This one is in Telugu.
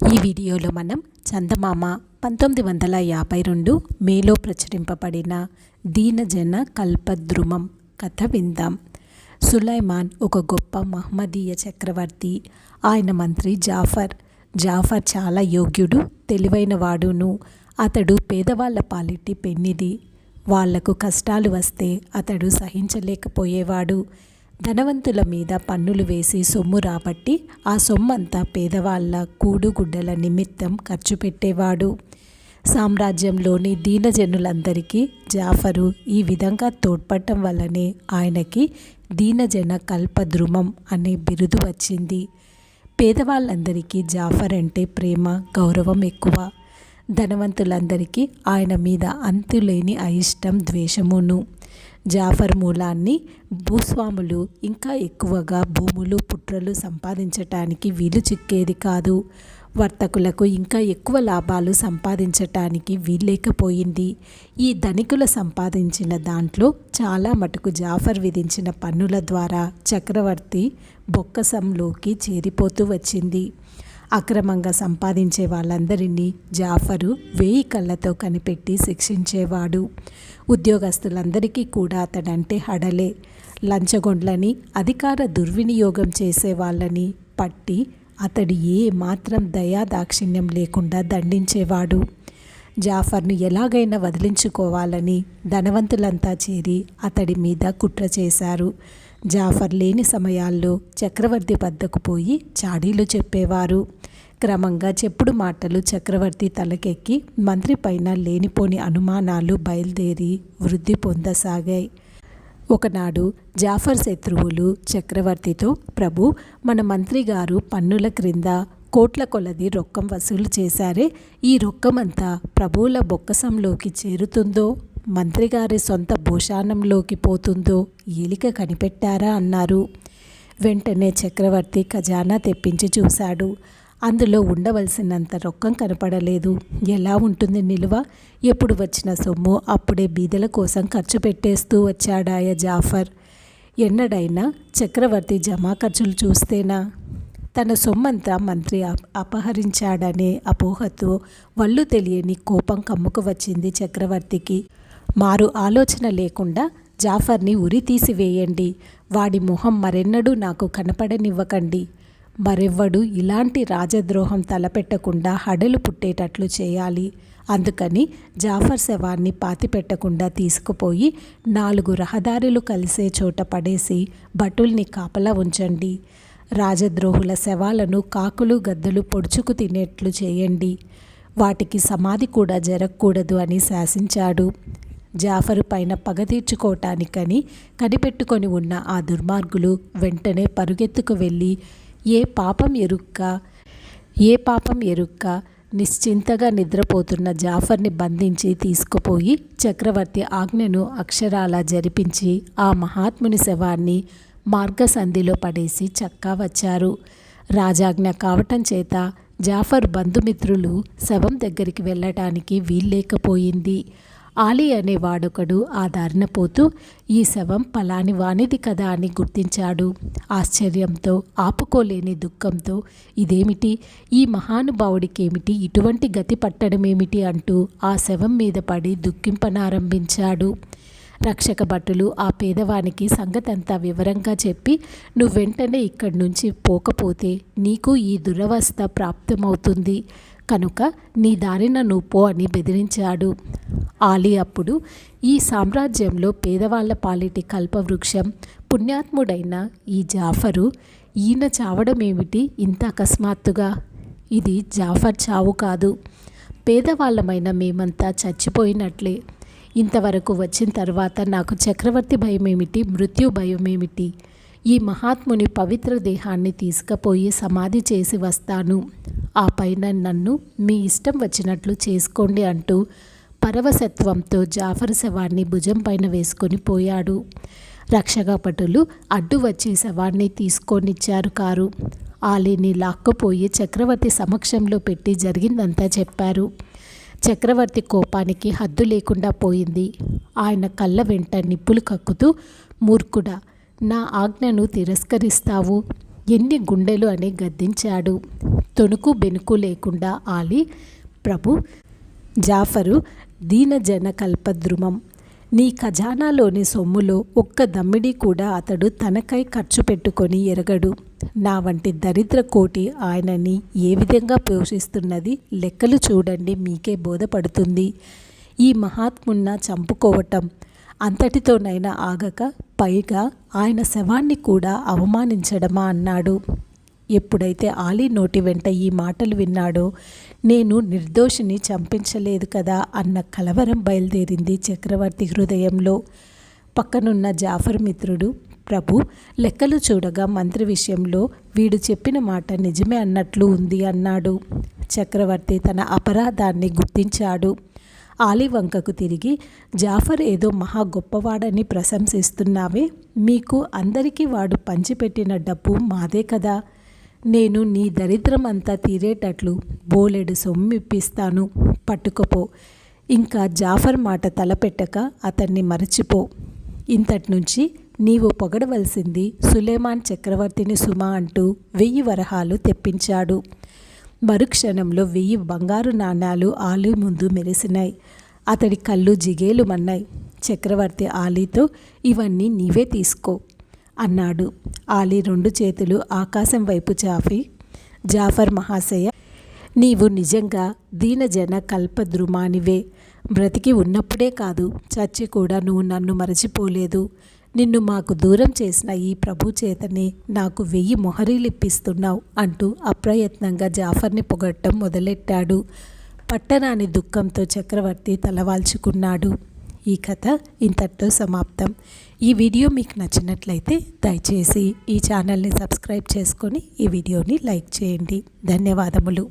ఈ వీడియోలో మనం చందమామ 1952 మేలో ప్రచురింపబడిన దీనజన కల్పద్రుమం కథ విందాం. సులైమాన్ ఒక గొప్ప మహమ్మదీయ చక్రవర్తి. ఆయన మంత్రి జాఫర్ చాలా యోగ్యుడు, తెలివైన వాడును. అతడు పేదవాళ్ల పాలిటి పెన్నిది. వాళ్లకు కష్టాలు వస్తే అతడు సహించలేకపోయేవాడు. ధనవంతుల మీద పన్నులు వేసి సొమ్ము రాబట్టి ఆ సొమ్మంతా పేదవాళ్ల కూడుగుడ్డల నిమిత్తం ఖర్చు పెట్టేవాడు. సామ్రాజ్యంలోని దీనజనులందరికీ జాఫరు ఈ విధంగా తోడ్పడటం వల్లనే ఆయనకి దీనజన కల్పద్రుమం అనే బిరుదు వచ్చింది. పేదవాళ్ళందరికీ జాఫర్ అంటే ప్రేమ, గౌరవం ఎక్కువ. ధనవంతులందరికీ ఆయన మీద అంతులేని అయిష్టం, ద్వేషమును. జాఫర్ మూలాన్ని భూస్వాములు ఇంకా ఎక్కువగా భూములు, పుట్రలు సంపాదించటానికి వీలు చిక్కేది కాదు. వర్తకులకు ఇంకా ఎక్కువ లాభాలు సంపాదించటానికి వీల్లేకపోయింది. ఈ ధనికుల సంపాదించిన దాంట్లో చాలా మటుకు జాఫర్ విధించిన పన్నుల ద్వారా చక్రవర్తి బొక్కసంలోకి చేరిపోతూ వచ్చింది. అక్రమంగా సంపాదించే వాళ్ళందరినీ జాఫరు 1000 కళ్ళతో కనిపెట్టి శిక్షించేవాడు. ఉద్యోగస్తులందరికీ కూడా అతడంటే హడలే. లంచగొండ్లని, అధికార దుర్వినియోగం చేసే వాళ్ళని పట్టి అతడు ఏ మాత్రం దయాదాక్షిణ్యం లేకుండా దండించేవాడు. జాఫర్ను ఎలాగైనా వదిలించుకోవాలని ధనవంతులంతా చేరి అతడి మీద కుట్ర చేశారు. జాఫర్ లేని సమయాల్లో చక్రవర్తి వద్దకు పోయి చాడీలు చెప్పేవారు. క్రమంగా చెప్పుడు మాటలు చక్రవర్తి తలకెక్కి మంత్రి పైన లేనిపోని అనుమానాలు బయలుదేరి వృద్ధి పొందసాగాయి. ఒకనాడు జాఫర్ శత్రువులు చక్రవర్తితో, ప్రభు, మన మంత్రి గారు పన్నుల క్రింద కోట్ల కొలది రొక్కం వసూలు చేశారే, ఈ రొక్కమంతా ప్రభువుల బొక్కసంలోకి చేరుతుందో, మంత్రిగారి సొంత భూషాణంలోకి పోతుందో ఏలిక కనిపెట్టారా అన్నారు. వెంటనే చక్రవర్తి ఖజానా తెప్పించి చూశాడు. అందులో ఉండవలసినంత రొక్కం కనపడలేదు. ఎలా ఉంటుంది నిలువ? ఎప్పుడు వచ్చిన సొమ్ము అప్పుడే బీదల కోసం ఖర్చు పెట్టేస్తూ వచ్చాడాయ జాఫర్. ఎన్నడైనా చక్రవర్తి జమా ఖర్చులు చూస్తేనా? తన సొమ్మంతా మంత్రి అపహరించాడనే అపోహతో వళ్ళు తెలియని కోపం కమ్ముకు వచ్చింది చక్రవర్తికి. మారు ఆలోచన లేకుండా జాఫర్ని ఉరి తీసివేయండి, వాడి మొహం మరెన్నడూ నాకు కనపడనివ్వకండి, మరెవ్వడు ఇలాంటి రాజద్రోహం తలపెట్టకుండా హడలు పుట్టేటట్లు చేయాలి. అందుకని జాఫర్ శవాన్ని పాతిపెట్టకుండా తీసుకుపోయి 4 రహదారులు కలిసే చోట పడేసి భటుల్ని కాపలా ఉంచండి. రాజద్రోహుల శవాలను కాకులు, గద్దలు పొడుచుకు తినేట్లు చేయండి. వాటికి సమాధి కూడా జరగకూడదు అని శాసించాడు. జాఫరు పైన పగ తీర్చుకోవటానికని కనిపెట్టుకొని ఉన్న ఆ దుర్మార్గులు వెంటనే పరుగెత్తుకు వెళ్ళి ఏ పాపం ఎరుక్క నిశ్చింతగా నిద్రపోతున్న జాఫర్ని బంధించి తీసుకుపోయి చక్రవర్తి ఆజ్ఞను అక్షరాలా జరిపించి ఆ మహాత్ముని శవాన్ని మార్గసంధిలో పడేసి చక్కా వచ్చారు. రాజాజ్ఞ కావటం చేత జాఫర్ బంధుమిత్రులు శవం దగ్గరికి వెళ్ళటానికి వీల్లేకపోయింది. ఆలీ అనే వాడొకడు ఆ దారిన పోతూ ఈ శవం పలాని వానిది కదా అని గుర్తించాడు. ఆశ్చర్యంతో, ఆపుకోలేని దుఃఖంతో, ఇదేమిటి, ఈ మహానుభావుడికేమిటి ఇటువంటి గతి పట్టడమేమిటి అంటూ ఆ శవం మీద పడి దుఃఖింపనారంభించాడు. రక్షక భటులు ఆ పేదవానికి సంగతంతా వివరంగా చెప్పి, నువ్వు వెంటనే ఇక్కడి నుంచి పోకపోతే నీకు ఈ దురవస్థ ప్రాప్తమవుతుంది కనుక నీ దారిన నువ్వు పో అని బెదిరించాడు. ఆలీ అప్పుడు, ఈ సామ్రాజ్యంలో పేదవాళ్ల పాలిటి కల్పవృక్షం పుణ్యాత్ముడైన ఈ జాఫరు, ఈయన చావడమేమిటి ఇంత అకస్మాత్తుగా? ఇది జాఫర్ చావు కాదు, పేదవాళ్ళమైన మేమంతా చచ్చిపోయినట్లే. ఇంతవరకు వచ్చిన తర్వాత నాకు చక్రవర్తి భయమేమిటి, మృత్యు భయమేమిటి? ఈ మహాత్ముని పవిత్ర దేహాన్ని తీసుకుపోయి సమాధి చేసి వస్తాను. ఆ పైన నన్ను మీ ఇష్టం వచ్చినట్లు చేసుకోండి అంటూ పరవశత్వంతో జాఫర్ శవాన్ని భుజం పైన వేసుకొని పోయాడు. రక్షకభటులు అడ్డు వచ్చి శవాన్ని తీసుకొనిచ్చారు కారు. ఆలీని లాక్కుపోయి చక్రవర్తి సమక్షంలో పెట్టి జరిగిందంతా చెప్పారు. చక్రవర్తి కోపానికి హద్దు లేకుండా పోయింది. ఆయన కళ్ళ వెంట నిప్పులు కక్కుతూ, మూర్ఖుడా, నా ఆజ్ఞను తిరస్కరిస్తావు? ఎన్ని గుండెలు అని గద్దించాడు. తొణుకు బెనుకు లేకుండా ఆలీ, ప్రభు, జాఫరు దీనజన కల్పద్రుమం. నీ ఖజానాలోని సొమ్ములో ఒక్క దమ్మిడి కూడా అతడు తనకై ఖర్చు పెట్టుకొని ఎరగడు. నా వంటి దరిద్ర కోటి ఆయనని ఏ విధంగా పోషిస్తున్నది లెక్కలు చూడండి, మీకే బోధపడుతుంది. ఈ మహాత్మున్న చంపుకోవటం అంతటితోనైనా ఆగక పైగా ఆయన శవాన్ని కూడా అవమానించడమా అన్నాడు. ఎప్పుడైతే ఆలీ నోటి వెంట ఈ మాటలు విన్నాడో, నేను నిర్దోషిని చంపించలేదు కదా అన్న కలవరం బయలుదేరింది చక్రవర్తి హృదయంలో. పక్కనున్న జాఫర్ మిత్రుడు, ప్రభు, లెక్కలు చూడగా మంత్రి విషయంలో వీడు చెప్పిన మాట నిజమే అన్నట్లు ఉంది అన్నాడు. చక్రవర్తి తన అపరాధాన్ని గుర్తించాడు. ఆలీ వంకకు తిరిగి, జాఫర్ ఏదో మహా గొప్పవాడని ప్రశంసిస్తున్నావే, మీకు అందరికీ వాడు పంచిపెట్టిన డబ్బు మాదే కదా. నేను నీ దరిద్రం అంతా తీరేటట్లు బోలెడు సొమ్మిప్పిస్తాను, పట్టుకపో. ఇంకా జాఫర్ మాట తలపెట్టక అతన్ని మరచిపో. ఇంతటి నుంచి నీవు పొగడవలసింది సులేమాన్ చక్రవర్తిని సుమా అంటూ 1000 వరహాలు తెప్పించాడు. మరుక్షణంలో 1000 బంగారు నాణాలు ఆలీ ముందు మెరిసినాయి. అతడి కళ్ళు జిగేలుమన్నాయి. చక్రవర్తి ఆలీతో, ఇవన్నీ నీవే తీసుకో అన్నాడు. ఆలీ 2 చేతులు ఆకాశం వైపు చాపి, జాఫర్ మహాశయ, నీవు నిజంగా దీనజన కల్పద్రుమానివే. బ్రతికి ఉన్నప్పుడే కాదు, చచ్చి కూడా నువ్వు నన్ను మరచిపోలేదు. నిన్ను మాకు దూరం చేసిన ఈ ప్రభు చేతనే నాకు 1000 మొహరీలిప్పిస్తున్నావు అంటూ అప్రయత్నంగా జాఫర్ని పొగట్టం మొదలెట్టాడు. పట్టరాని దుఃఖంతో చక్రవర్తి తలవాల్చుకున్నాడు. ఈ కథ ఇంతటితో సమాప్తం. ఈ వీడియో మీకు నచ్చినట్లయితే దయచేసి ఈ ఛానల్ని సబ్స్క్రైబ్ చేసుకొని ఈ వీడియోని లైక్ చేయండి. ధన్యవాదములు.